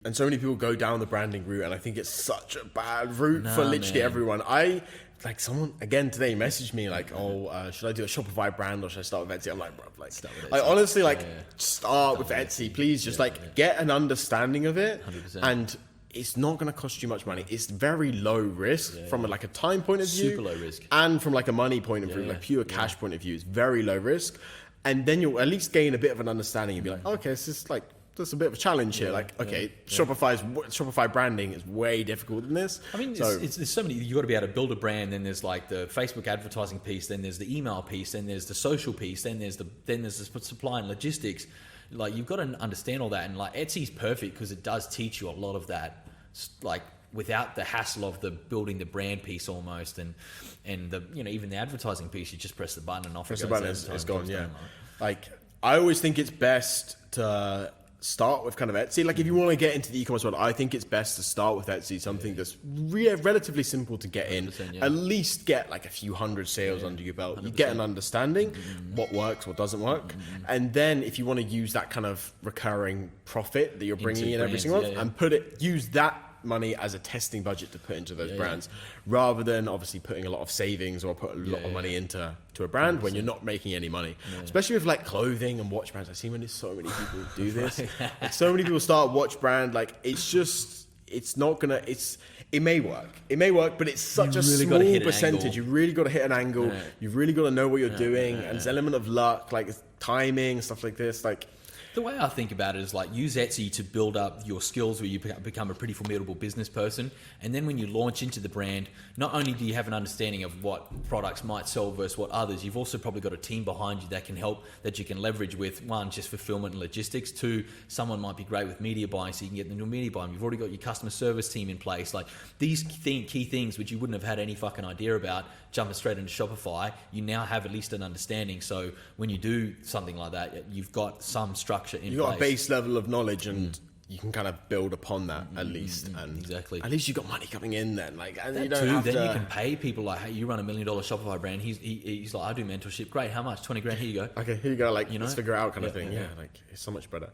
And so many people go down the branding route, and I think it's such a bad route for literally everyone. Someone again today messaged me like, should I do a Shopify brand or should I start with Etsy? I'm like, bro, honestly, start with Etsy, please. Just get an understanding of it, 100%. And it's not going to cost you much money. It's very low risk from a time point of view, super low risk, and from a money point of view, pure cash point of view, it's very low risk. And then you'll at least gain a bit of an understanding and be like, okay, it's just there's a bit of a challenge here. Shopify branding is way difficult than this. I mean, there's so many. You've got to be able to build a brand. Then there's the Facebook advertising piece. Then there's the email piece. Then there's the social piece. Then there's the supply and logistics. You've got to understand all that. And Etsy's perfect because it does teach you a lot of that. Without the hassle of the building the brand piece almost, and the even the advertising piece. You just press the button and off. Press the button, it's gone. Yeah. I always think it's best to start with kind of Etsy. If you want to get into the e-commerce world, I think it's best to start with Etsy, something that's relatively simple to get in. At least get a few hundred sales under your belt. 100%. You get an understanding what works, what doesn't work, and then if you want to use that kind of recurring profit that you're bringing in every single month and use that money as a testing budget to put into those brands, rather than obviously putting a lot of savings or put a lot of money into a brand when you're not making any money. Especially with clothing and watch brands. I've seen so many people do this. So many people start a watch brand. It may work, but it's such a small percentage. You really got to hit an angle. You've really got to know what you're doing, and there's an element of luck, timing, stuff like this. The way I think about it is use Etsy to build up your skills where you become a pretty formidable business person. And then when you launch into the brand, not only do you have an understanding of what products might sell versus what others, you've also probably got a team behind you that can help, that you can leverage with, one, just fulfillment and logistics. Two, someone might be great with media buying, so you can get them to media buying. You've already got your customer service team in place. These key things which you wouldn't have had any fucking idea about, jumping straight into Shopify, you now have at least an understanding. So when you do something like that, you've got some structure in place. You've got a base level of knowledge, and you can kind of build upon that at least. And exactly. At least you've got money coming in then. And you don't have to... Then you can pay people hey, you run $1 million Shopify brand. He's like, I do mentorship. Great, how much? 20 grand, here you go. Okay, here you go. Let's figure it out kind of thing. Yeah, it's so much better.